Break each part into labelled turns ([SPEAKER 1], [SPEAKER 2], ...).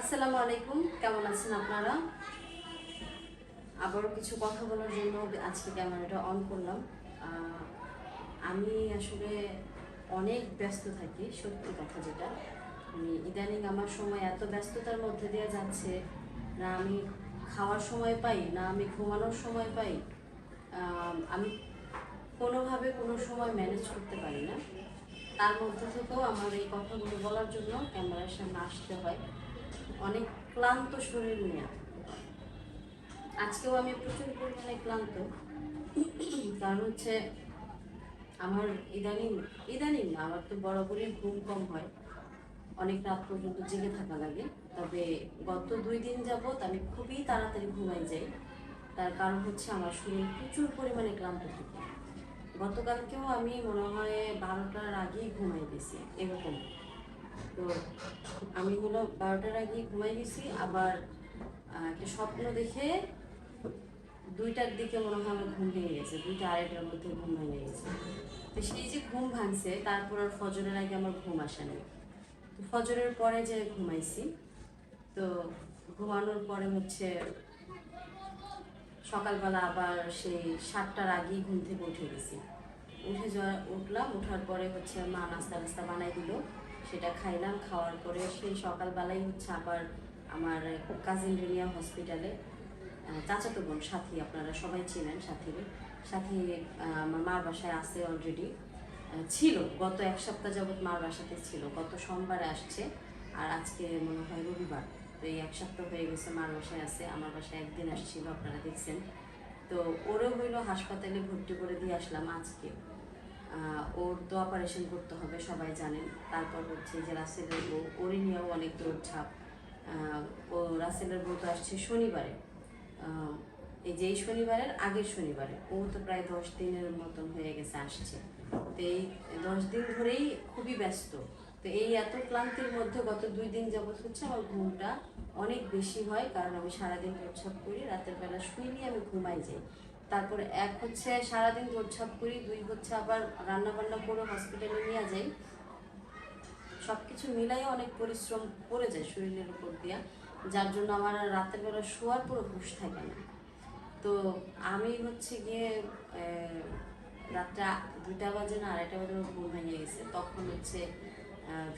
[SPEAKER 1] আসসালামু আলাইকুম, কেমন আছেন আপনারা? আবারও কিছু কথা বলার জন্য আজকে ক্যামেরাটা অন করলাম। আমি আসলে অনেক ব্যস্ত থাকি, সত্যি কথা যেটা। ইদানিং আমার সময় এত ব্যস্ততার মধ্যে দিয়ে যাচ্ছে, না আমি খাওয়ার সময় পাই, না আমি ঘুমানোর সময় পাই। আমি কোনোভাবে কোনো সময় ম্যানেজ করতে পারি না। তার মধ্যে থেকেও আমার এই কথাগুলো বলার জন্য ক্যামেরার সামনে আসতে হয়। অনেক ক্লান্ত শরীর নিয়ে আজকেও আমি প্রচুর পরিমাণে ক্লান্ত। কারণ হচ্ছে আমার ইদানিং ইদানিং না, আমার তো বরাবরই ঘুম কম হয়, অনেক রাত পর্যন্ত জেগে থাকা লাগে। তবে গত 2 দিন যাবৎ আমি খুবই তাড়াতাড়ি ঘুমাই যাই। তার কারণ হচ্ছে আমার শরীর প্রচুর পরিমাণে ক্লান্ত থাকে। গতকালকেও আমি মনে হয় 12টার আগেই ঘুমাই গেছি এরকম। তো আমি হলো 12টার আগেই ঘুমাই গেছি, আবার একটা স্বপ্ন দেখে 2টার দিকে মনে হয় আমার ঘুম ভেঙে গেছে, 2টা 2:30টার মধ্যে ঘুম ভেঙে গেছে। তো সেই যে ঘুম ভাঙছে, তারপর আর ফজরের আগে আমার ঘুম আসে না। তো ফজরের পরে যে ঘুমাইছি, তো ঘুমানোর পরে হচ্ছে সকালবেলা আবার সেই 7টার আগেই ঘুম থেকে উঠে গেছি। উঠলাম, ওঠার পরে হচ্ছে মা নাস্তা নাস্তা বানাই দিল, সেটা খাইলাম। খাওয়ার পরে সেই সকালবেলাই হচ্ছে আবার আমার কাজিন রেনিয়া হসপিটালে, চাচাতো বোন সাথী, আপনারা সবাই চেনেন সাথীর সাথী। আমার মার বাসায় আছে অলরেডি, ছিল গত 1 সপ্তাহ যাবৎ মার বাসাতে ছিল। গত সোমবারে আসছে, আর আজকে মনে হয় রবিবার। তো এই 1 সপ্তাহ হয়ে গেছে মার বাসায় আছে। আমার বাসায় একদিন আসছিল, আপনারা দেখছেন। তো ওরও হইলো, হাসপাতালে ভর্তি করে দিয়ে আসলাম আজকে। ওর তো অপারেশন করতে হবে, সবাই জানেন। তারপর হচ্ছে যে রাসেলের বউ, ওরই নিয়েও অনেক দৌড়ঝাঁপ। ও রাসেলের বউ তো আসছে শনিবারে, এই যে এই শনিবারের আগের শনিবারে। ও তো প্রায় 10 দিনের মতন হয়ে গেছে আসছে। তো এই 10 দিন ধরেই খুবই ব্যস্ত। তো এই এত ক্লান্তির মধ্যে গত 2 দিন যাবৎ হচ্ছে আমার ঘুমটা অনেক বেশি হয়, কারণ আমি সারাদিন দৌড়ঝাঁপ করি, রাতের বেলা শুইনি, আমি ঘুমাই যাই। তারপরে এক হচ্ছে সারাদিন দৌড়ঝাঁপ করি, 2 হচ্ছে আবার রান্না বান্না করে হসপিটালে নিয়ে যাই। সব কিছু মিলাই অনেক পরিশ্রম পড়ে যায় শরীরের উপর দিয়া, যার জন্য আমার আর রাতের বেলা শোয়ার পুরো হুঁশ থাকে না। তো আমি হচ্ছে গিয়ে রাতটা 2টা বাজে না 2:30 বাজে ঘুম ভেঙে গেছে। তখন হচ্ছে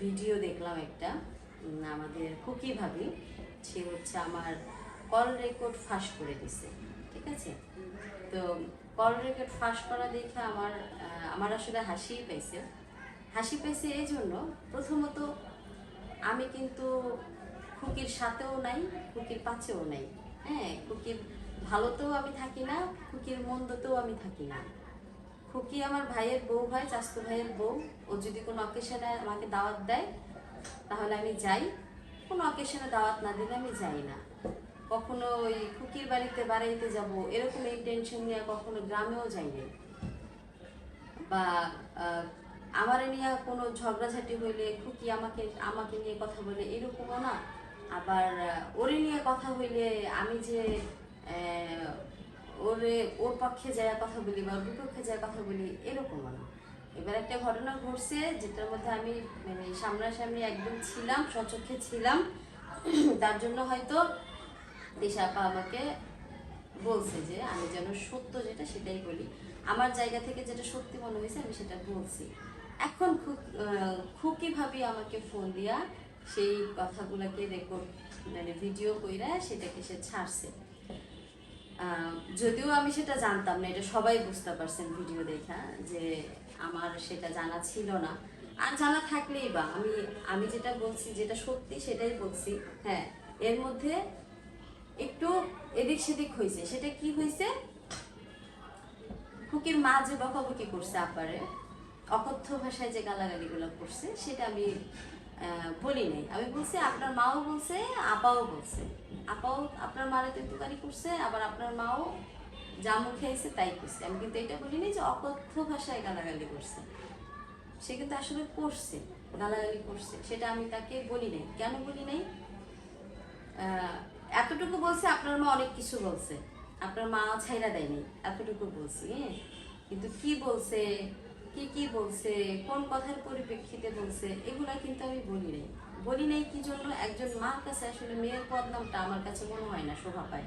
[SPEAKER 1] ভিডিও দেখলাম একটা, আমাদের খুকি ভাবি, সে হচ্ছে আমার কল রেকর্ড ফাঁস করে দিছে, ঠিক আছে? তো কল রেকর্ড ফাঁস করা দেখে আমার আসলে হাসি পাইছে এই জন্য। প্রথমত আমি কিন্তু খুকির সাথেও নাই, খুকির পাশেও নাই। হ্যাঁ, খুকির ভালোতেও আমি থাকি না, খুকির মন্দতেও আমি থাকি না। খুকি আমার ভাইয়ের বউ হয়, চাচাতো ভাইয়ের বউ। ও যদি কোনো অকেশনে আমাকে দাওয়াত দেয় তাহলে আমি যাই, কোনো অকেশনে দাওয়াত না দিলে আমি যাই না। কখনো ওই খুকির বাড়িতে বেড়াইতে যাব এরকম ইন্টেনশন নিয়ে কখনো গ্রামেও যাইনি। বা আমার নিয়ে কোনো ঝগড়াঝাটি হইলে খুকি আমাকে আমাকে নিয়ে কথা বলে এরকমও না। আবার ওরে নিয়ে কথা হইলে আমি যে ওরে ওর পক্ষে যায় কথা বলি বা ওর বিপক্ষে যায় কথা বলি এরকমও না। এবার একটা ঘটনা ঘটছে, যেটার মধ্যে আমি মানে সামনাসামনি একদম ছিলাম, সচক্ষে ছিলাম। তার জন্য হয়তো দিশা আপা আমাকে বলছে যে আমি যেন সত্য যেটা সেটাই বলি। আমার জায়গা থেকে যেটা সত্যি মনে হয়েছে আমি সেটা বলছি। এখন খুকি ভাবি আমাকে ফোন দিয়া সেই কথাগুলোকে রেকর্ড মানে ভিডিও কইরা সেটাকে সে ছাড়ছে। যদিও আমি সেটা জানতাম না, এটা সবাই বুঝতে পারছেন ভিডিও দেখা, যে আমার সেটা জানা ছিল না। আর জানা থাকলেই বা আমি আমি যেটা বলছি যেটা সত্যি সেটাই বলছি। হ্যাঁ, এর মধ্যে একটু এদিক সেদিক হয়েছে। সেটা কি হয়েছে, খুকির মা যে বকাবকি করছে আপারে, অকথ্য ভাষায় যে গালাগালিগুলো করছে, সেটা আমি বলি নাই। আমি বলছি আপনার মাও বলছে, আপাও বলছে। আপাও আপনার মারে তেতুকারি করছে, আবার আপনার মাও যা মুখে এসে তাই করছে। আমি কিন্তু এটা বলিনি যে অকথ্য ভাষায় গালাগালি করছে। সে কিন্তু আসলে করছে, গালাগালি করছে, সেটা আমি তাকে বলি নাই। কেন বলি নাই? এতটুকু বলছে আপনার মা অনেক কিছু বলছে, আপনার মা ছাইরা দেয়নি, এতটুকু বলছি। হ্যাঁ, কিন্তু কি বলছে, কি কি বলছে, কোন কথার পরিপ্রেক্ষিতে বলছে, এগুলা কিন্তু আমি বলি নাই। বলি নাই কি জন্য, একজন মার কাছে আসলে মেয়ের বদনামটা আমার কাছে মনে হয় না শোভা পায়,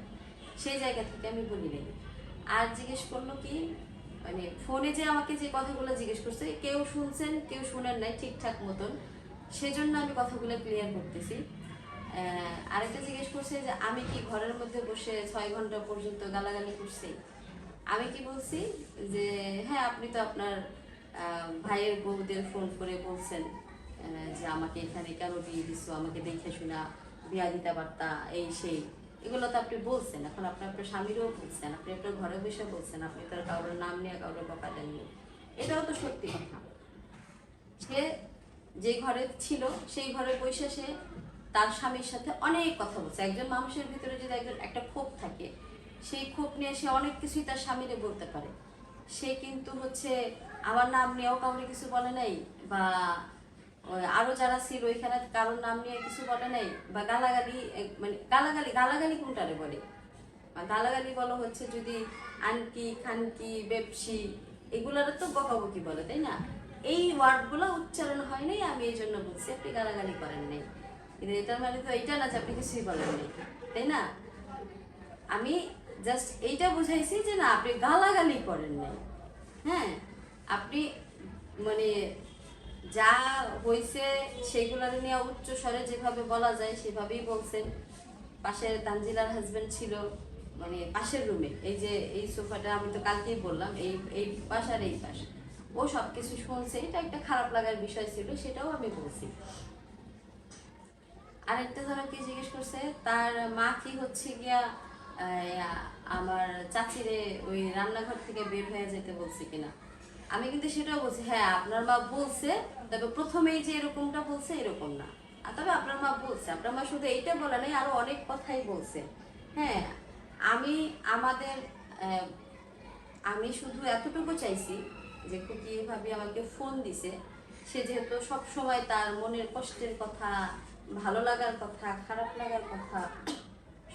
[SPEAKER 1] সেই জায়গা থেকে আমি বলি নাই। আর জিজ্ঞেস করলো কি, মানে ফোনে যে আমাকে যে কথাগুলো জিজ্ঞেস করছে, কেউ শুনছেন কেউ শুনেন নাই ঠিকঠাক মতন, সেজন্য আমি কথাগুলো ক্লিয়ার করতেছি। আরেকটা জিজ্ঞেস করছে যে আমি কি ঘরের মধ্যে বসে 6 ঘন্টা পর্যন্ত গালাগালি করছি। আমি কি বলছি যে হ্যাঁ, আপনি তো আপনার ভাইয়ের বউদের ফোন করে বলছেন যে আমাকে এখানে কেন বিয়ে দিছো, আমাকে দেখে শোনা বিয়া দিতে পারতা, এই সেই, এগুলো তো আপনি বলছেন। এখন আপনি আপনার স্বামীরও বলছেন, আপনি আপনার ঘরে বসে বলছেন, আপনি তার কারোর নাম নিয়ে কারোর বকা দেননি, এটাও তো সত্যি কথা। সে যে ঘরে ছিল সেই ঘরে বসে সে তার স্বামীর সাথে অনেক কথা বলছে। একজন মানুষের ভিতরে যদি একজন একটা ক্ষোভ থাকে, সেই ক্ষোভ নিয়ে সে অনেক কিছুই তার স্বামীরে বলতে পারে। সে কিন্তু হচ্ছে আমার নাম নিয়েও কাউকে কিছু বলে নাই, বা আরো যারা ছিল ওইখানে কারোর নাম নিয়ে কিছু বলে নাই, বা গালাগালি, মানে গালাগালি গালাগালি কোনটারে বলে, গালাগালি বলো হচ্ছে যদি আনকি খানকি বেপসি, এগুলার তো বকাবকি বলে, তাই না? এই ওয়ার্ডগুলো উচ্চারণ হয় নাই, আমি এই জন্য বলছি আপনি গালাগালি করেন নাই। কিন্তু এটার মানে তো এইটা না যে আপনি কিছুই বলেন নাই, তাই না? আমি জাস্ট এইটা বুঝাইছি যে না, আপনি গালাগালি করেন নাই। হ্যাঁ, আপনি মানে যা হয়েছে সেগুলো নিয়ে উচ্চ স্বরে যেভাবে বলা যায় সেভাবেই বলছেন। পাশের তানজিলার হাজবেন্ড ছিল, মানে পাশের রুমে, এই যে এই সোফাটা আমি তো কালকেই বললাম, এই এই পাশ আর এই পাশ, ও সব কিছু শুনছে। এটা একটা খারাপ লাগার বিষয় ছিল, সেটাও আমি বলছি। আরেকটা ধরো কি জিজ্ঞেস করছে, তার মা কি হচ্ছে গিয়া আমার চাচিরে ওই রান্নাঘর থেকে বের হয়ে যেতে বলছে কিনা। আমি কিন্তু সেটাও বলছি, হ্যাঁ আপনার মা বলছে, তবে প্রথমেই যে এরকমটা বলছে এরকম না। আর তবে আপনার মা বলছে, আপনার মা শুধু এইটা বলে নাই, আরো অনেক কথাই বলছে। হ্যাঁ, আমি আমাদের আমি শুধু এতটুকু চাইছি যে খুকি ভাবি আমাকে ফোন দিছে, সে যেহেতু সব সময় তার মনের কষ্টের কথা, ভালো লাগার কথা, খারাপ লাগার কথা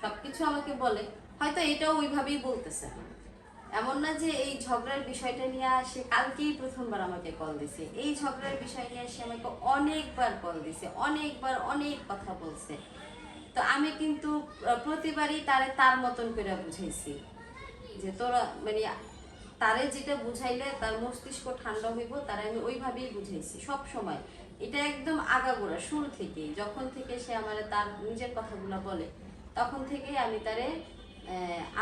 [SPEAKER 1] সবকিছু আমাকে বলে, হয়তো এটাও ওইভাবেই বলতেছে। এমন না যে এই ঝগড়ার বিষয়টা নিয়ে সে কালকেই প্রথমবার আমাকে কল দিছে, এই ঝগড়ার বিষয় নিয়ে সে আমাকে অনেকবার কল দিছে, অনেকবার অনেক কথা বলছে। তো আমি কিন্তু প্রতিবারই তারে তার মতন করে বুঝাইছি যে তোরা মানে তারে যেটা বুঝাইলে তার মস্তিষ্ক ঠান্ডা হইব, তারা আমি ওইভাবেই বুঝাইছি সব সময়। এটা একদম আগাগোড়া শুরু থেকেই, যখন থেকে সে আমার তার নিজের কথাগুলো বলে তখন থেকেই আমি তারে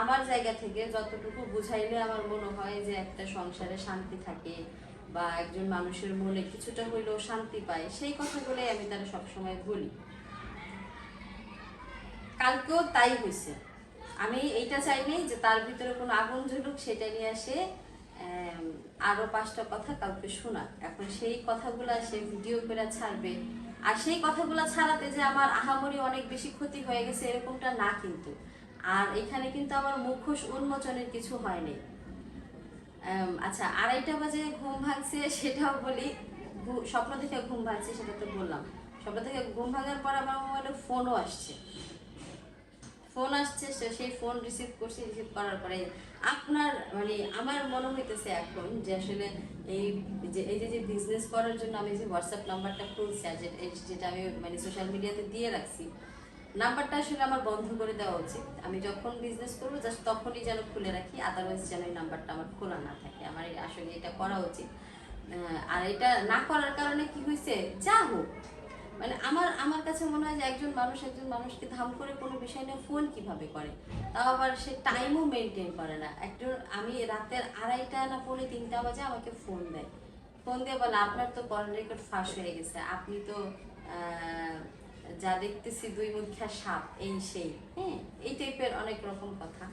[SPEAKER 1] আমার জায়গা থেকে যতটুকু বুঝাইলে আমার মনে হয় যে একটা সংসারে শান্তি থাকে বা একজন মানুষের মনে কিছুটা হইলেও শান্তি পায়, সেই কথাগুলোই আমি তারা সবসময় বলি। কালকেও তাই হয়েছে। আমি এইটা চাইনি যে তার ভিতরে কোনো আগুন জ্বলুক, সেটা নিয়ে আসে আরো 5টা কথা কাউকে শোনাক। এখন সেই কথাগুলা সে ভিডিও করে ছাড়বে, আর সেই কথাগুলা ছাড়াতে যে আমার আহামরি অনেক বেশি ক্ষতি হয়ে গেছে এরকমটা না কিন্তু। আর এখানে কিন্তু আমার মুখোশ উন্মোচনের কিছু হয়নি। আচ্ছা, 2:30 বাজে ঘুম ভাঙছে সেটাও বলি। স্বপ্ন দেখে ঘুম ভাঙছে সেটা তো বললাম। স্বপ্ন থেকে ঘুম ভাঙার পর আমার মোবাইলে ফোনও আসছে, সেই ফোন রিসিভ করছি। রিসিভ করার পরে আপনার মানে আমার মনে হইতেছে এখন যে আসলে এই যে বিজনেস করার জন্য আমি যে হোয়াটসঅ্যাপ নাম্বারটা খুলছি, আর যেটা আমি মানে সোশ্যাল মিডিয়াতে দিয়ে রাখছি, নাম্বারটা আসলে আমার বন্ধ করে দেওয়া উচিত। আমি যখন বিজনেস করবো জাস্ট তখনই যেন খুলে রাখি, আদারওয়াইজ যেন এই নাম্বারটা আমার খোলা না থাকে। আমার আসলে এটা করা উচিত। আর এটা না করার কারণে কি হয়েছে, যা হোক, মানে আমার আমার কাছে মনে হয় যে একজন মানুষকে ধাম করে কোনো বিষয় নিয়ে ফোন কিভাবে করে, তাও আবার সে টাইমও মেনটেন করে না। একজন আমি রাতের 2:30 না 2:45 বাজে আমাকে ফোন দেয়, ফোন দিয়ে বলে আপনার তো কল রেকর্ড ফাঁস হয়ে গেছে, আপনি তো যা দেখতেছি 2 মুখা সাপ, এই সেই, হ্যাঁ এই টাইপের অনেক রকম কথা।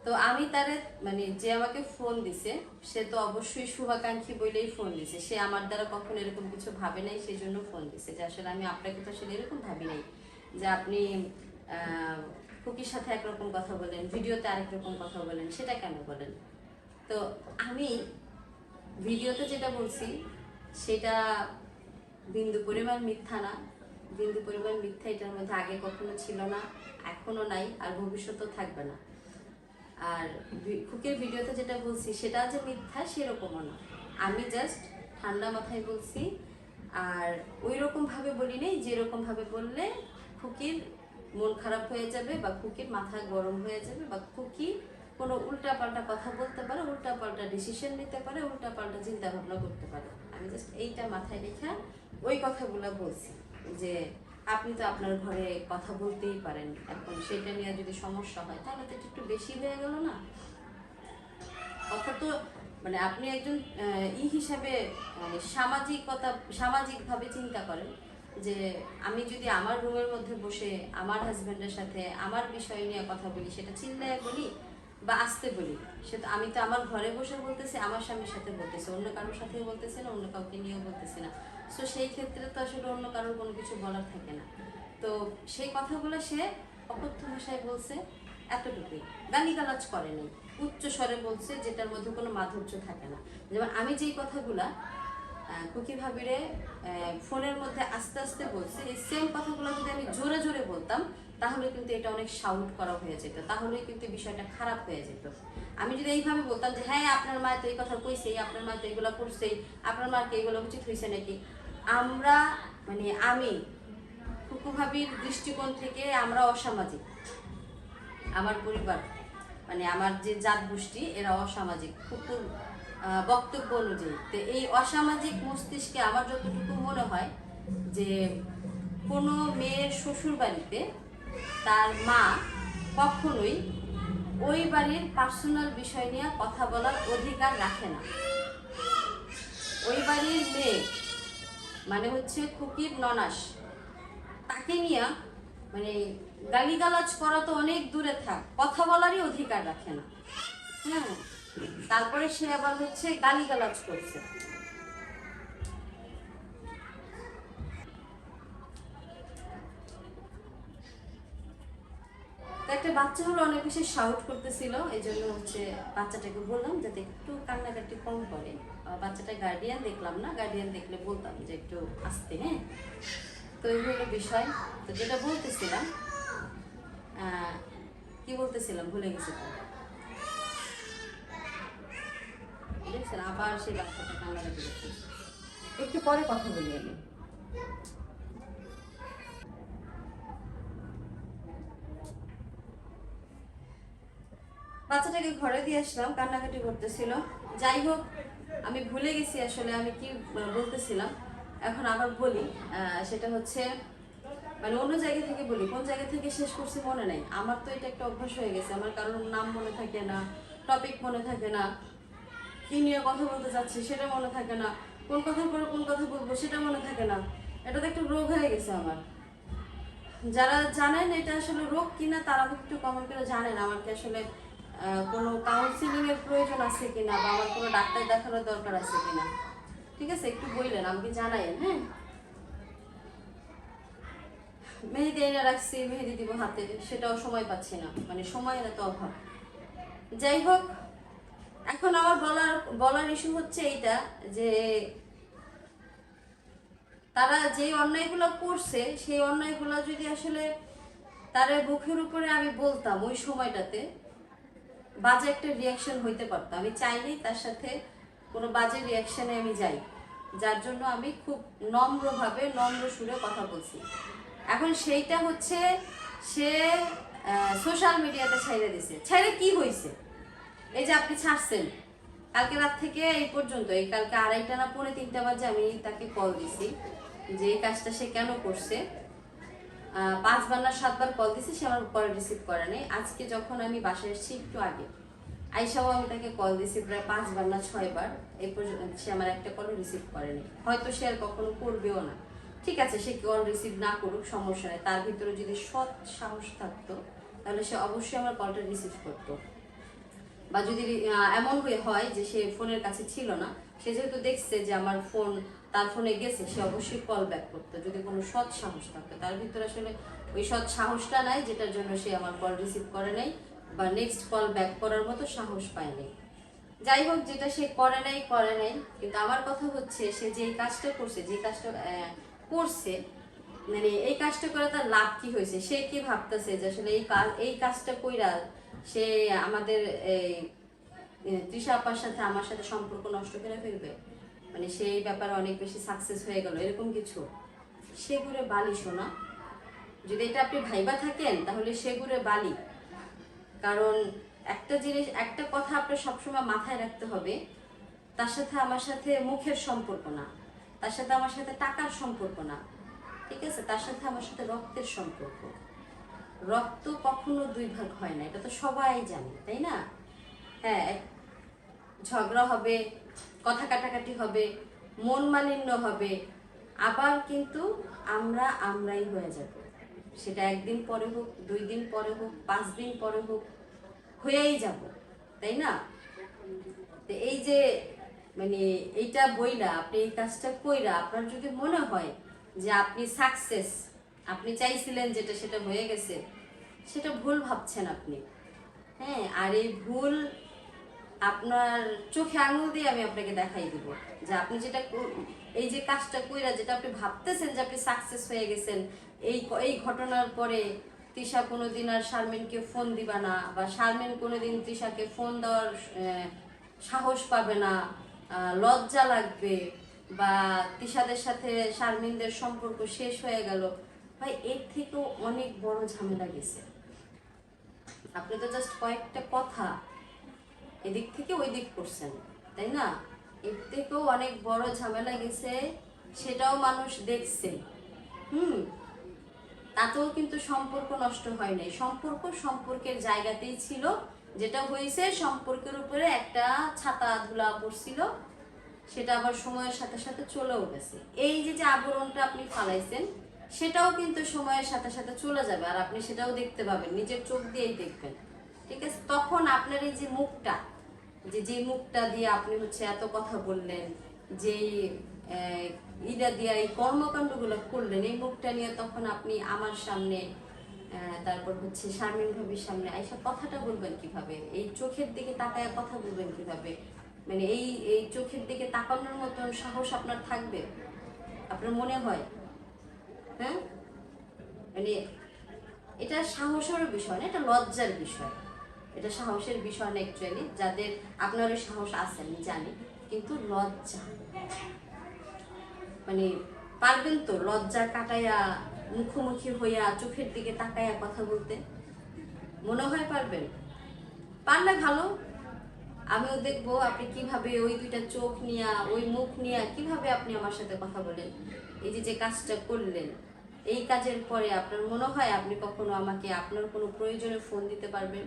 [SPEAKER 1] তো আমি তারে মানে যে আমাকে ফোন দিছে সে তো অবশ্যই শুভাকাঙ্ক্ষী বলেই ফোন দিছে, সে আমার দ্বারা কখনো এরকম কিছু ভাবে নাই, সেই জন্য ফোন দিছে। যে আসলে আমি আপনাকে তো আসলে এরকম ভাবি নাই যে আপনি খুকির সাথে একরকম কথা বলেন, ভিডিওতে আরেক রকম কথা বলেন, সেটা কেন বলেন? তো আমি ভিডিওতে যেটা বলছি সেটা বিন্দু পরিমাণ মিথ্যা না, বিন্দু পরিমাণ মিথ্যা এটার মধ্যে আগে কখনো ছিল না, এখনো নাই, আর ভবিষ্যতেও থাকবে না। আর খুকের ভিডিওতে যেটা বলছি সেটা যে মিথ্যা সেরকমও না, আমি জাস্ট ঠান্ডা মাথায় বলছি। আর ওই রকম ভাবে বলি নেই যেরকম ভাবে বললে খুকির মন খারাপ হয়ে যাবে বা খুকির মাথা গরম হয়ে যাবে বা খুকি কোনো উল্টাপাল্টা কথা বলতে পারে, উল্টাপাল্টা ডিসিশন নিতে পারে, উল্টাপাল্টা চিন্তা ভাবনা করতে পারে। আমি জাস্ট এইটা মাথায় রেখে ওই কথাগুলো বলছি যে আপনি তো আপনার ঘরে কথা বলতেই পারেন, এখন সেটা নিয়ে যদি সমস্যা হয় তাহলে তো একটু বেশি হয়ে গেল না কথা। তো মানে আপনি একজন হিসাবে মানে সামাজিকভাবে চিন্তা করেন যে আমি যদি আমার রুমের মধ্যে বসে আমার হাজব্যান্ডের সাথে আমার বিষয় নিয়ে কথা বলি, সেটা চিল্লায় বলি বা আসতে বলি, সেটা আমি তো আমার ঘরে বসে বলতেছি, আমার স্বামীর সাথে বলতেছি, অন্য কারোর সাথে বলতেছি না, অন্য কাউকে নিয়েও বলতেছি না। সো সেই ক্ষেত্রে তো আসলে অন্য কারোর কোনো কিছু বলার থাকে না। তো সেই কথাগুলো সে অকথ্য ভাষায় বলছে, এতটুকুই, গালিগালাজ করেনি, উচ্চ স্বরে বলছে যেটার মধ্যে কোনো মাধুর্য থাকে না। যেমন আমি যেই কথাগুলা খুকি ভাবিরে ফোনের মধ্যে আস্তে আস্তে বলছি, এই সেম কথাগুলো যদি আমি জোরে জোরে বলতাম তাহলে কিন্তু এটা অনেক শাউট করা হয়ে যেত, তাহলে কিন্তু বিষয়টা খারাপ হয়ে যেত। আমি যদি এইভাবে বলতাম যে হ্যাঁ আপনার মা তো এই কথা কইছেই, আপনার মা তো এগুলো করছেই, আপনার মাকে এগুলো উচিত হয়েছে নাকি, আমরা মানে আমি খুকু ভাবির দৃষ্টিকোণ থেকে আমরা অসামাজিক, আমার পরিবার মানে আমার যে জাত গোষ্ঠী এরা অসামাজিক খুকুর বক্তব্য অনুযায়ী। তো এই অসামাজিক মস্তিষ্কে আমার যতটুকু মনে হয় যে কোনো মেয়ের শ্বশুর বাড়িতে তার মা কখনোই ওই বাড়ির পার্সোনাল বিষয় নিয়ে কথা বলার অধিকার রাখে না। ওই বাড়ির মেয়ে মানে হচ্ছে খুকির ননাস, তাকে নিয়ে মানে গালিগালাজ করা তো অনেক দূরে থাক, কথা বলারই অধিকার রাখে না। হ্যাঁ, তারপরে সে আবার হচ্ছে গালিগালাজ করছে। একটা বাচ্চা হলো অনেক বেশি শাউট করতেছিল, এই জন্য হচ্ছে বাচ্চাটাকে বললাম যাতে একটু কান্নাকাটি কম করে। বাচ্চাটা গার্ডিয়ান দেখলাম না, গার্ডিয়ান দেখলে বলতাম যে একটু আসতে। হ্যাঁ, তো এই হলো বিষয়। তো যেটা বলতেছিলাম, কি বলতেছিলাম ভুলে গেছি তো, দেখছেন আবার সেই বাচ্চাটা কান্নাকাটি করছে। একটু পরে কথা বলি আমি। বাচ্চাটাকে ঘরে দিয়ে আসলাম, কান্নাকাটি করতেছিল। যাই হোক, আমি ভুলে গেছি আসলে আমি কি বলতেছিলাম, এখন আবার বলি। সেটা হচ্ছে মানে অন্য জায়গা থেকে বলি, কোন জায়গা থেকে শেষ করছি মনে নাই। আমার তো এটা একটা অভ্যাস হয়ে গেছে, আমার কারোর নাম মনে থাকে না, টপিক মনে থাকে না, কি নিয়ে কথা বলতে চাচ্ছি সেটা মনে থাকে না, কোন কথার পরে কোন কথা বলবো সেটা মনে থাকে না। এটা তো একটা রোগ হয়ে গেছে আমার। যারা জানেন এটা আসলে রোগ কিনা তারা একটু কমেন্ট করে জানেন আমার কি আসলে কোনো কাউন্সিলিং এর প্রয়োজন আছে কিনা বা আমার কোনো ডাক্তার দেখানোর দরকার আছে কিনা। ঠিক আছে, একটু বললেন, আমাকে জানাইন। হ্যাঁ, মেহেদি এনে রাখছি, মেহেদি দিব হাতে, সেটাও সময় পাচ্ছি না, মানে সময়ের এত অভাব। যাই হোক, এখন আমার বলার ইস্যু হচ্ছে এইটা যে তারা যেই অন্যায়গুলো করছে সেই অন্যায়গুলো যদি আসলে তারা মুখের উপরে আমি বলতাম ওই সময়টাতে, বাজে একটা রিয়াকশন হইতে পারতো। আমি চাইনি তার সাথে কোনো বাজে রিয়াকশনে আমি যাই, যার জন্য আমি খুব নম্রভাবে নম্র সুরে কথা বলছি। এখন সেইটা হচ্ছে সে সোশ্যাল মিডিয়াতে ছাইড়ে দিছে। ছাইড়ে কি হয়েছে, এই যে আপনি ছাড়ছেন কালকে রাত থেকে এই পর্যন্ত, এই কালকে 2:30 না 2:45 বাজে আমি তাকে কল দিছি যে এই কাজটা সে কেন করছে। 5 বার না 7 বার কল দিছি, সে আমার কল রিসিভ করে নাই। আজকে যখন আমি বাসায় এসেছি একটু আগে, আইসাও আমি তাকে কল দিছি প্রায় 5 বার না 6 বার, এই পর্যন্ত সে আমার একটা কল রিসিভ করেনি। হয়তো সে আর কখনো করবেও না। ঠিক আছে, সে কল রিসিভ না করুক, সমস্যা নেই। তার ভিতরে যদি সৎ সাহস থাকতো তাহলে সে অবশ্যই আমার কলটা রিসিভ করতো। বা যদি এমন হয় যে সে ফোনের কাছে ছিল না, সে যেহেতু দেখছে যে আমার ফোন তার ফোনে গেছে, সে অবশ্যই কল ব্যাক করতো যদি কোনো সৎ সাহস থাকতো। তার ভিতরে আসলে ওই সৎ সাহসটা নাই, যেটার জন্য সে আমার কল রিসিভ করে নাই বা নেক্সট কল ব্যাক করার মতো সাহস পায়নি। যাই হোক, যেটা সে করে নাই। কিন্তু আমার কথা হচ্ছে সে যে কাজটা করছে, যে কাজটা করছে, মানে এই কাজটা করে তার লাভ কি হয়েছে, সে কি ভাবতেছে যে আসলে এই কাজটা কইরা সে আমাদের এই তৃষা আপার সাথে আমার সাথে সম্পর্ক নষ্ট করে ফেলবে। মানে সেই ব্যাপারে অনেক বেশি সাকসেস হয়ে গেল, এরকম কিছু। সেগুড়ে বালি শোনা, যদি এটা আপনি ভাইবা থাকেন তাহলে সেগুড়ে বালি। কারণ একটা জিনিস, একটা কথা আপনার সবসময় মাথায় রাখতে হবে, তার সাথে আমার সাথে মুখের সম্পর্ক না, তার সাথে আমার সাথে টাকার সম্পর্ক না, ঠিক আছে? তার সাথে আমার সাথে রক্তের সম্পর্ক। রক্ত কখনো দুই ভাগ হয় না, এটা তো সবাই জানে, তাই না? হ্যাঁ, ঝগড়া হবে, কথা কাটাকাটি হবে, মন মালিন্য হবে, আবার কিন্তু আমরাই হয়ে যাব। সেটা একদিন পরে হোক, 2 দিন পরে হোক, 5 দিন পরে হোক, হয়েই যাব, তাই না? তো এই যে মানে এইটা বইলা আপনি এই কাজটা কইরা আপনার যদি মনে হয় যে আপনি সাকসেস, আপনি চাইছিলেন যেটা সেটা হয়ে গেছে, সেটা ভুল ভাবছেন আপনি। হ্যাঁ, আর এই ভুল আপনার চোখে আঙুল দিয়ে আমি আপনাকে দেখাই দিব যে আপনি যেটা এই যে কাজটা কইরা যেটা আপনি ভাবতেছেন যে আপনি সাকসেস হয়ে গেছেন, এই ঘটনার পরে তৃষা কোনোদিন আর শারমিনকে ফোন দিবা না, বা শারমিন কোনোদিন তৃষাকে ফোন দেওয়ার সাহস পাবে না, লজ্জা লাগবে, বা তৃষাদের সাথে শারমিনদের সম্পর্ক শেষ হয়ে গেল। ভাই, এর থেকেও অনেক বড় ঝামেলা গেছে। আপনি তো জাস্ট কয়েকটা কথা এদিক থেকে ওই দিক করছেন, তাই না? এর থেকেও অনেক বড় ঝামেলা গেছে, সেটাও মানুষ দেখছে। তাতেও কিন্তু সম্পর্ক নষ্ট হয় নাই, সম্পর্কের জায়গাতেই ছিল। যেটা হয়েছে, সম্পর্কের উপরে একটা ছাতা ধুলা পড়ছিল, সেটা আবার সময়ের সাথে সাথে চলেও গেছে। এই যে যে আবরণটা আপনি ফালাইছেন, সেটাও কিন্তু সময়ের সাথে সাথে চলে যাবে, আর আপনি সেটাও দেখতে পাবেন, নিজের চোখ দিয়েই দেখবেন, ঠিক আছে? তখন আপনার এই যে মুখটা, যে মুখটা দিয়ে আপনি হচ্ছে এত কথা বললেন, যে ইটা দিয়ে এই কর্মকাণ্ডগুলো করলেন, এই মুখটা নিয়ে তখন আপনি আমার সামনে, তারপর হচ্ছে শারমিন ভাবির সামনে এইসব কথাটা বলবেন কিভাবে? এই চোখের দিকে তাকায় কথা বলবেন কিভাবে? মানে এই চোখের দিকে তাকানোর মতন সাহস আপনার থাকবে? আপনার মনে হয়? হ্যাঁ, মানে এটা সাহসের বিষয় না, এটা লজ্জার বিষয়। এটা সাহসের বিষয় না অ্যাকচুয়ালি, যাদের আপনার ওই সাহস আছে আমি জানি, কিন্তু লজ্জা, মানে পারবেন তো লজ্জা কাটাইয়া মুখোমুখি হইয়া চোখের দিকে তাকাইয়া কথা বলতে? মনে হয় পারবেন? পারলে ভালো, আমিও দেখবো আপনি কিভাবে ওই 2টা চোখ নিয়া, ওই মুখ নিয়া কিভাবে আপনি আমার সাথে কথা বলেন। এই যে যে কাজটা করলেন, এই কাজের পরে আপনার মনে হয় আপনি কখনো আমাকে আপনার কোনো প্রয়োজনে ফোন দিতে পারবেন?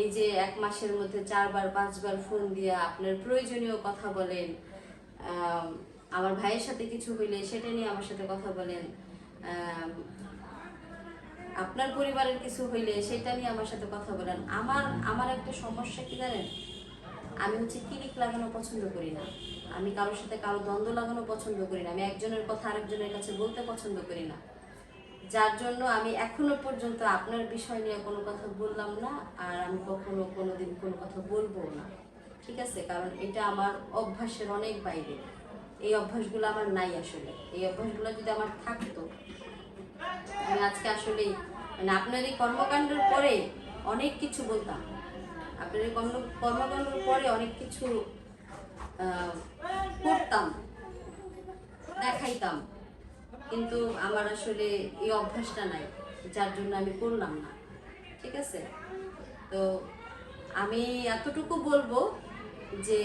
[SPEAKER 1] এই যে 1 মাসের মধ্যে 4 বার 5 বার ফোন দিয়া আপনার প্রয়োজনীয় কথা বলেন, আমার ভাইয়ের সাথে কিছু হইলে সেটা নিয়ে আমার সাথে কথা বলেন, আপনার পরিবারের কিছু হইলে সেটা নিয়ে আমার সাথে কথা বলেন। আমার একটা সমস্যা কি জানেন? আমি হচ্ছে কিলিক লাগানো পছন্দ করি না, আমি কারোর সাথে কারো দ্বন্দ্ব লাগানো পছন্দ করি না, আমি একজনের কথা আরেকজনের কাছে বলতে পছন্দ করি না, যার জন্য আমি এখনো পর্যন্ত আপনার বিষয় নিয়ে কোনো কথা বললাম না, আর আমি কখনো কোনোদিন কোনো কথা বলবো না, ঠিক আছে? কারণ এটা আমার অভ্যাসের অনেক বাইরে, এই অভ্যাসগুলো আমার নাই। আসলে এই অভ্যাসগুলো যদি আমার থাকতো, আমি আজকে আসলেই মানে আপনার এই কর্মকাণ্ডের পরে অনেক কিছু বলতাম, আপনার এই কর্মকাণ্ডের পরে অনেক কিছু করতাম, দেখাইতাম, কিন্তু আমার আসলে এই অভ্যাসটা নাই, যার জন্য আমি করলাম না, ঠিক আছে? তো আমি এতটুকু বলবো যে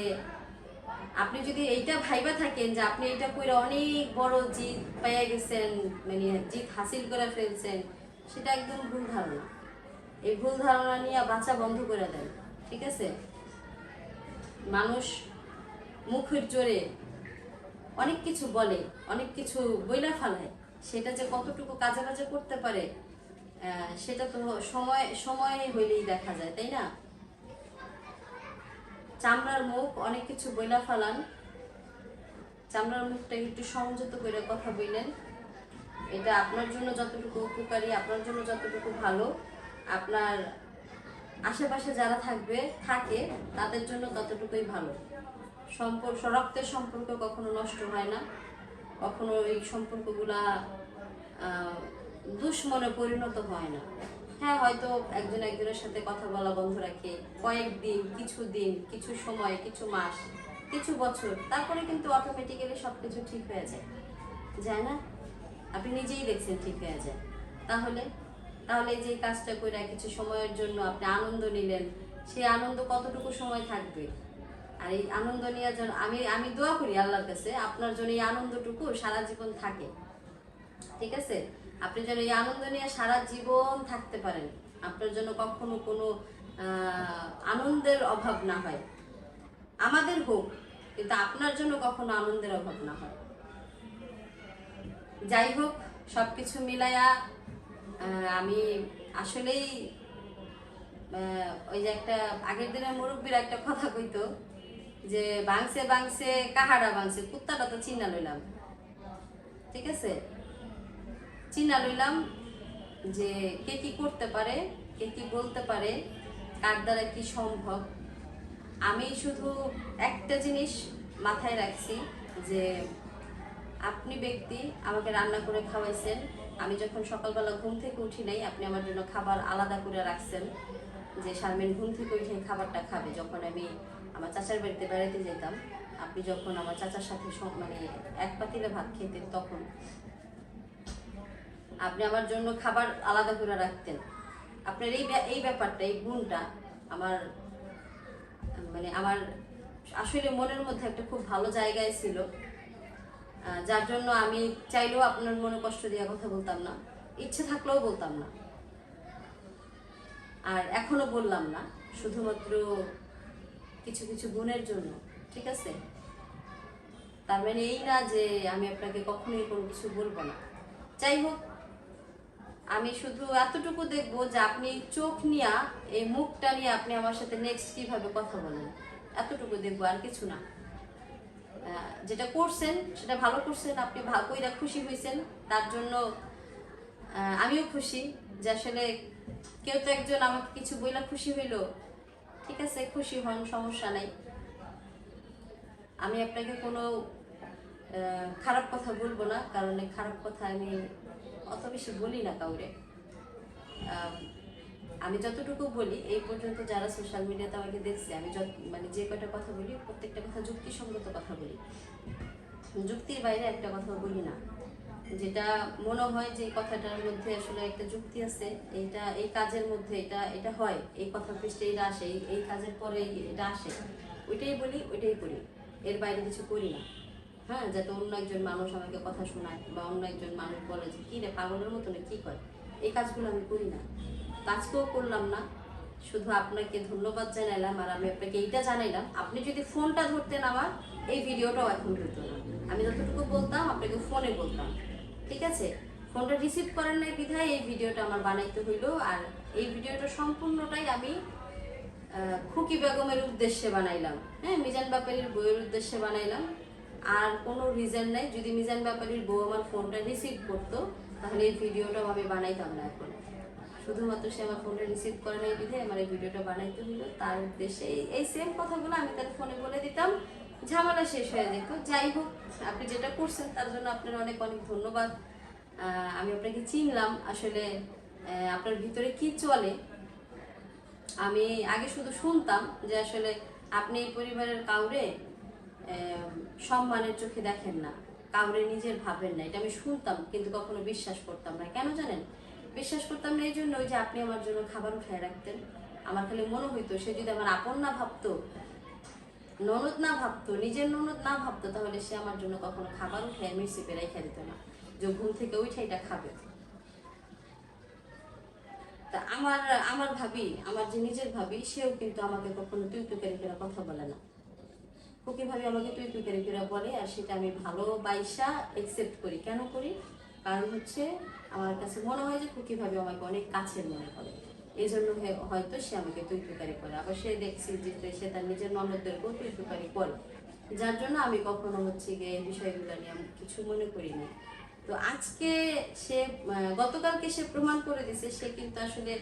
[SPEAKER 1] আপনি যদি এইটা ভাইবা থাকেন যে আপনি এটা কইরা অনেক বড় জিত পেয়ে গেছেন, মানে জিত হাসিল করে ফেলছেন, সেটা একদম ভুল ধারণা। এই ভুল ধারণা নিয়ে বাঁচা বন্ধ করে দেন, ঠিক আছে? মানুষ মুখের জোরে অনেক কিছু বলে, অনেক কিছু বইলা ফেলায়, সেটা যে কতটুকু কাজে কাজে করতে পারে সেটা তো সময় হইলেই দেখা যায়, তাই না? চামড়ার মুখ, অনেক কিছু বইলা ফেলান, চামড়ার মুখটা একটু সংযত করে কথা বললেন, এটা আপনার জন্য যতটুকু উপকারী, আপনার জন্য যতটুকু ভালো, আপনার আশেপাশে যারা থাকে তাদের জন্য ততটুকুই ভালো। রক্তের সম্পর্ক কখনো নষ্ট হয় না, কখনো এই সম্পর্কগুলা দুশ্মনে পরিণত হয় না। হ্যাঁ, হয়তো একজন একজনের সাথে কথা বলা বন্ধ রাখে কয়েকদিন, কিছু দিন, কিছু সময়, কিছু মাস, কিছু বছর, তারপরে কিন্তু অটোমেটিক্যালি সবকিছু ঠিক হয়ে যায়, যায় না? আপনি নিজেই দেখছেন ঠিক হয়ে যায়। তাহলে তাহলে এই যে কাজটা করে কিছু সময়ের জন্য আপনি আনন্দ নিলেন, সেই আনন্দ কতটুকু সময় থাকবে? আর এই আনন্দ নেওয়ার জন্য আমি আমি দোয়া করি আল্লাহর কাছে আপনার জন্য এই আনন্দটুকু সারা জীবন থাকে, ঠিক আছে? আপনি যেন এই আনন্দ নিয়ে সারা জীবন থাকতে পারেন, আপনার জন্য কখনো কোনো আনন্দের অভাব না হয়। আমাদের হোক, কিন্তু আপনার জন্য কখনো আনন্দের অভাব না হয়। যাই হোক, সবকিছু মিলাইয়া আমি আসলেই ওই যে একটা আগের দিনের মুরব্বীর একটা কথা কইতো যে বাংসে বাংসে কাহারা বাংসে, কুত্তাটা তো চিনা লইলাম, ঠিক আছে? চিনা লইলাম যে কে কি করতে পারে, কে কি বলতে পারে, কার দ্বারা কি সম্ভব। আমি শুধু একটা জিনিস মাথায় রাখছি যে আপনি ব্যক্তি আমাকে রান্না করে খাওয়াইছেন, আমি যখন সকালবেলা ঘুম থেকে উঠি নাই আপনি আমার জন্য খাবার আলাদা করে রাখছেন, যে শারমিন ঘুম থেকে উঠে খাবারটা খাবে। যখন আমি আমার চাচার বাড়িতে বেড়াতে যেতাম, আপনি যখন আমার চাচার সাথে মানে এক পাতিলে ভাত খেতেন, তখন আপনি আমার জন্য খাবার আলাদা করে রাখতেন। আপনার এই ব্যাপারটা, এই গুণটা আমার মানে আমার আসলে মনের মধ্যে একটা খুব ভালো জায়গায় ছিল, যার জন্য আমি চাইলেও আপনার মনে কষ্ট দিয়ে কথা বলতাম না, ইচ্ছে থাকলেও বলতাম না, আর এখনো বললাম না, শুধুমাত্র কিছু কিছু গুণের জন্য, ঠিক আছে? তার মানে এই না যে আমি আপনাকে কখনোই কোনো কিছু বলবো না। যাই হোক, আমি শুধু এতটুকু দেখবো যে আপনি চোখ নিয়ে, এই মুখটা নিয়ে আপনি আমার সাথে নেক্সট কিভাবে কথা বলেন, এতটুকু দেখবো, আর কিছু না। যেটা করছেন সেটা ভালো করছেন, আপনি কইরা খুশি হয়েছেন, তার জন্য আমিও খুশি। যে আসলে কেউ তো একজন আমাকে কিছু বইলা খুশি হইলো, ঠিক আছে, খুশি হন, সমস্যা নাই। আমি আপনাকে কোনো খারাপ কথা বলবো না, কারণ খারাপ কথা আমি অত বেশি বলি না কাউরে। আমি যতটুকু বলি, এই পর্যন্ত যারা সোশ্যাল মিডিয়াতে আমাকে দেখছে, আমি মানে যে কটা কথা বলি প্রত্যেকটা কথা যুক্তিসঙ্গত কথা বলি, যুক্তির বাইরে একটা কথা বলি না। যেটা মনে হয় যে কথাটার মধ্যে আসলে একটা যুক্তি আছে, এইটা এই কাজের মধ্যে এটা এটা হয়, এই কথা পৃষ্ঠে এটা আসে, এই কাজের পরে এটা আসে, ওইটাই বলি, ওইটাই করি, এর বাইরে কিছু করি না। হ্যাঁ, যাতে অন্য একজন মানুষ আমাকে কথা শোনায় বা অন্য একজন মানুষ বলে যে কী রে পাগলের মতো না কী করে, এই কাজগুলো আমি করি না, কাজকেও করলাম না। শুধু আপনাকে ধন্যবাদ জানাইলাম, আর আমি আপনাকে এইটা জানাইলাম, আপনি যদি ফোনটা ধরতেন আমার এই ভিডিওটাও এখন হতো না। আমি যতটুকু বলতাম আপনাকে ফোনে বলতাম, ঠিক আছে? ফোনটা রিসিভ করেন নাই বিধায় এই ভিডিওটা আমার বানাইতে হইলো। আর এই ভিডিওটা সম্পূর্ণটাই আমি খুকি বেগমের উদ্দেশ্যে বানাইলাম, হ্যাঁ, মিজান ব্যাপারীর বইয়ের উদ্দেশ্যে বানাইলাম। আর কোনো রিজন নাই, যদি মিজান ব্যাপারীর বউ আমার ফোনটা রিসিভ করতো তাহলে এই ভিডিওটাও আমি বানাইতাম না। এখন শুধুমাত্র সে আমার ফোনটা রিসিভ করে নাই বিধে আমার এই ভিডিওটা বানাইতে হলো, তার উদ্দেশ্যে এই সেম কথাগুলো আমি তার ফোনে বলে দিতাম, ঝামেলা শেষ হয়ে যেত। যাই হোক, আপনি যেটা করছেন তার জন্য আপনার অনেক অনেক ধন্যবাদ। আমি আপনাকে চিনলাম আসলে, আপনার ভিতরে কি চলে। আমি আগে শুধু শুনতাম যে আসলে আপনি এই পরিবারের কাউরে সম্মানের চোখে দেখেন না, কাউরে নিজের ভাবেন না, এটা আমি শুনতাম, কিন্তু কখনো বিশ্বাস করতাম না। কেন জানেন বিশ্বাস করতাম না? এই জন্য ওই যে আপনি আমার জন্য খাবার উঠায় রাখতেন, আমার খালি মনে হইতো সে যদি আমার আপন না ভাবতো, ননদ না ভাবতো, নিজের ননদ না ভাবতো, তাহলে সে আমার জন্য কখনো খাবার উঠায় মির্চি পেরাই খেয়ে দিত না, যে ঘুম থেকে উঠে এটা খাবে। তা আমার আমার ভাবি, আমার যে নিজের ভাবি, সেও কিন্তু আমাকে কখনো তুই তুকারি করে কথা বলে না। খুকি ভাবি আমাকে তুই তুকারি করে বলে, আর সেটা আমি ভালোবাসা একসেপ্ট করি। কেন করি? কারণ হচ্ছে আমার কাছে মনে হয় যে খুকি ভাবি আমাকে অনেক কাছের মনে করে, এই জন্য হয়তো সে আমাকে তুই তুকারি করে। আবার সে দেখছি যে সে তার নিজের ননদদেরকেও তুই তুকারি করে, যার জন্য আমি কখনো হচ্ছে গিয়ে এই বিষয়গুলো নিয়ে আমি কিছু মনে করিনি। তো আজকে সে গতকালকে সে প্রমাণ করে দিছে সে কিন্তু আসলে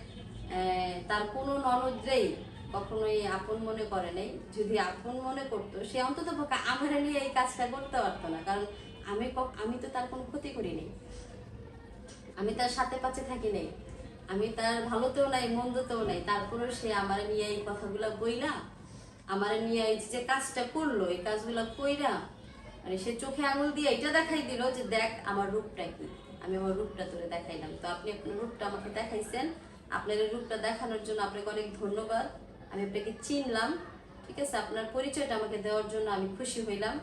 [SPEAKER 1] তার কোনো ননদরেই কখনোই আপন মনে করে নাই। যদি আপন মনে করতো সে অন্তত পক্ষে আমার নিয়ে এই কাজটা করতে পারতো না, কারণ আমি তো তার কোনো ক্ষতি করিনি, আমি তার সাথে পাশে থাকি নাই, আমি তার ভালোতেও নাই মন্দতেও নাই, তারপরেও সে আমার নিয়ে এই কথাগুলো বইলা আমার নিয়ে এই যে কাজটা করলো, এই কাজগুলো কইরা মানে সে চোখে আঙুল দিয়ে এটা দেখাই দিল যে দেখ আমার রূপটা কি। আমি আমার রূপটা তোরে দেখাইলাম, তো আপনি আপনার রূপটা আমাকে দেখাইছেন। আপনার এই রূপটা দেখানোর জন্য আপনাকে অনেক ধন্যবাদ। আমি আপনাকে চিনলাম, ঠিক আছে? আপনার পরিচয়টা আমাকে দেওয়ার জন্য আমি খুশি হইলাম।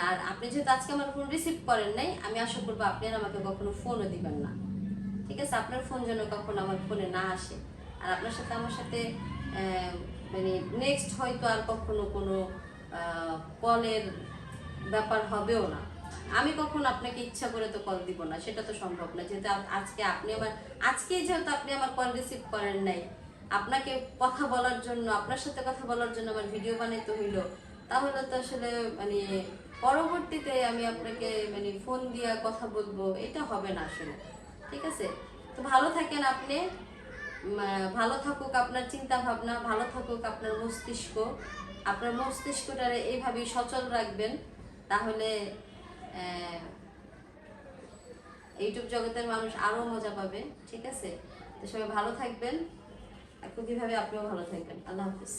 [SPEAKER 1] আর আপনি যেহেতু আজকে আমার ফোন রিসিভ করেন নাই, আমি আশা করবো আপনি আর আমাকে কখনো ফোনও দিবেন না, ঠিক আছে? আপনার ফোন যেন কখনো আমার ফোনে না আসে। আর আপনার সাথে আমার সাথে মানে নেক্সট হয়তো আর কখনো কোনো কলের ব্যাপার হবেও না। আমি কখন আপনাকে ইচ্ছা করে তো কল দিব না, সেটা তো সম্ভব না। যেহেতু আজকে যেহেতু আপনি আমার কল রিসিভ করেন নাই, আপনাকে কথা বলার জন্য, আপনার সাথে কথা বলার জন্য আমার ভিডিও বানাইতে হইলো, তাহলে তো আসলে মানে পরবর্তীতে আমি আপনাকে মানে ফোন দিয়ে কথা বলবো, এটা হবে না আসলে, ঠিক আছে? তো ভালো থাকেন আপনি, ভালো থাকুক আপনার চিন্তা ভাবনা, ভালো থাকুক আপনার মস্তিষ্ক। আপনার মস্তিষ্কটারে এইভাবেই সচল রাখবেন, তাহলে ইউটিউব জগতের মানুষ আরো মজা পাবে, ঠিক আছে? তো সবাই ভালো থাকবেন, একইভাবে আপনিও ভালো থাকবেন। আল্লাহ হাফিজ।